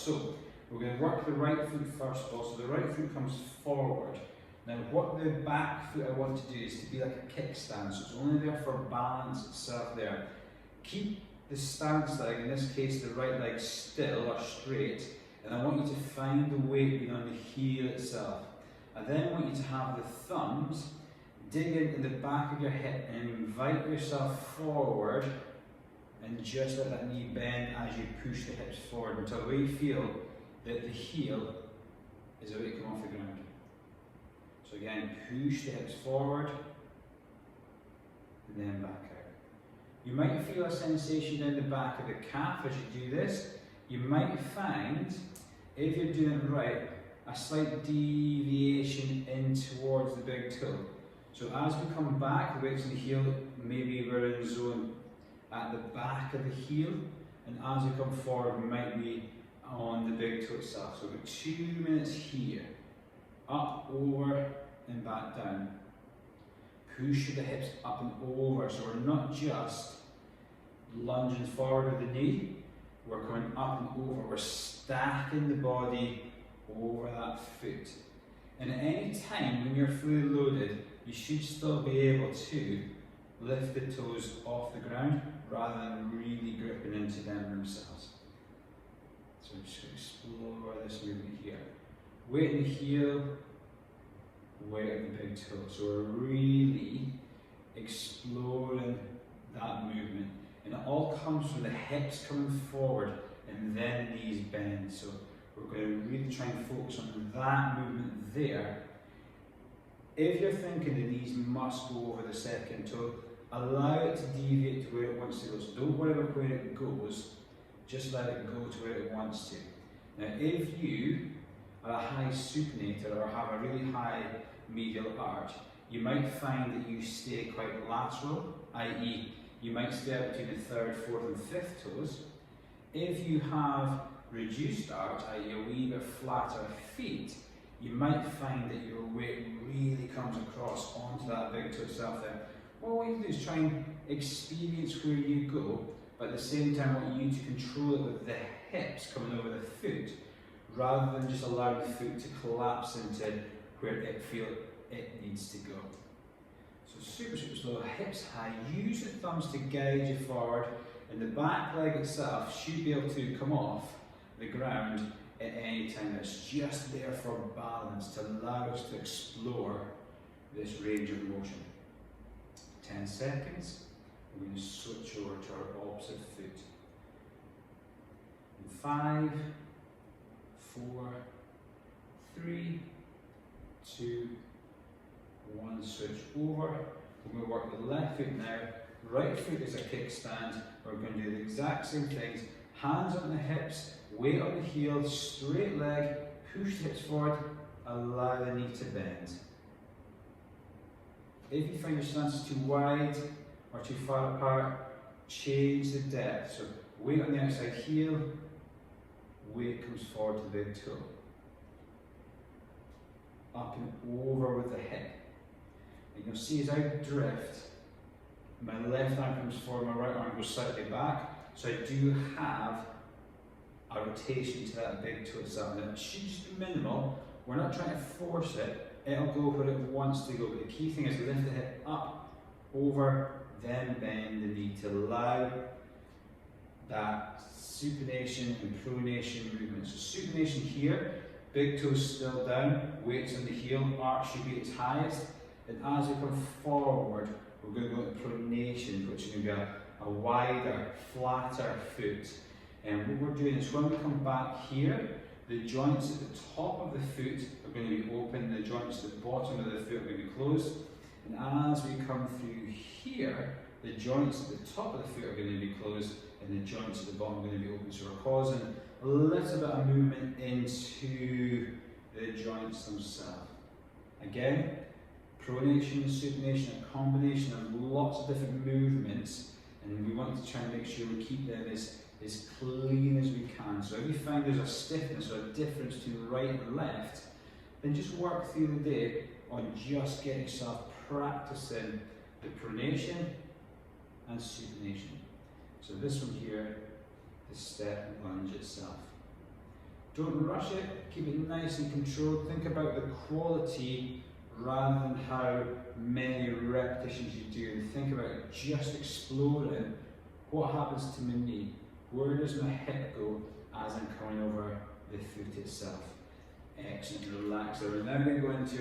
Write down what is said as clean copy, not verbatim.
So we're going to work the right foot first of all. So the right foot comes forward. Now what the back foot I want to do is to be like a kickstand. So it's only there for balance itself there. Keep the stance leg, in this case the right leg, still or straight, and I want you to find the weight being on the heel itself. I then want you to have the thumbs dig into the back of your hip and invite yourself forward, and just let that knee bend as you push the hips forward until you feel that the heel is about to come off the ground. So again, push the hips forward and then back out. You might feel a sensation down the back of the calf as you do this. You might find, if you're doing it right, a slight deviation in towards the big toe. So as we come back, the weight's in the heel, maybe we're in zone at the back of the heel, and as we come forward, we might be on the big toe itself. So we've got 2 minutes here, up, over, and back down. Push the hips up and over, so we're not just lunging forward with the knee, we're coming up and over, we're stacking the body over that foot. And at any time when you're fully loaded, you should still be able to lift the toes off the ground rather than really gripping into them themselves. So I'm just going to explore this movement here. Weight in the heel, weight in the big toe. So we're really exploring that movement. And it all comes from the hips coming forward and then the knees bend. So we're going to really try and focus on that movement there. If you're thinking the knees must go over the second toe, allow it to deviate to where it wants to go. So don't worry about where it goes, just let it go to where it wants to. Now if you are a high supinator or have a really high medial arch, you might find that you stay quite lateral, i.e. you might stay out between the 3rd, 4th and 5th toes. If you have reduced arch, i.e. a wee bit flatter feet, you might find that your weight really comes across onto that big toe itself there. What we can do is try and experience where you go, but at the same time I want you to control it with the hips coming over the foot, rather than just allowing the foot to collapse into where it feels it needs to go. So super, super slow, hips high, use the thumbs to guide you forward, and the back leg itself should be able to come off the ground at any time. It's just there for balance, to allow us to explore this range of motion. 10 seconds, we're going to switch over to our opposite foot. In 5, 4, 3, 2, 1, switch over. We're going to work the left foot now. Right foot is a kickstand. We're going to do the exact same things. Hands on the hips, weight on the heel, straight leg, push the hips forward, allow the knee to bend. If you find your stance too wide or too far apart, change the depth. So weight on the outside heel, weight comes forward to the big toe. Up and over with the hip. And you'll see as I drift, my left arm comes forward, my right arm goes slightly back. So I do have a rotation to that big toe itself. Now it should just be minimal. We're not trying to force it. It'll go where it wants to go. But the key thing is lift the hip up, over, then bend the knee to allow that supination and pronation movement. So supination here, big toes still down, weights on the heel, arch should be its highest. And as we come forward, we're going to go into pronation, which is going to be a wider, flatter foot. And what we're doing is when we come back here, the joints at the top of the foot are going to be open, the joints at the bottom of the foot are going to be closed. And as we come through here, the joints at the top of the foot are going to be closed and the joints at the bottom are going to be open. So we're causing a little bit of movement into the joints themselves. Again, pronation and supination, a combination of lots of different movements, and we want to try and make sure we keep them as clean as we can. So if you find there's a stiffness or a difference between right and left, then just work through the day on just getting yourself practicing the pronation and supination. So this one here, the step lunge itself. Don't rush it, keep it nice and controlled. Think about the quality rather than how many repetitions you do, and think about just exploring what happens to my knee, where does my hip go as I'm coming over the foot itself. Excellent, relax there. We're now going to go into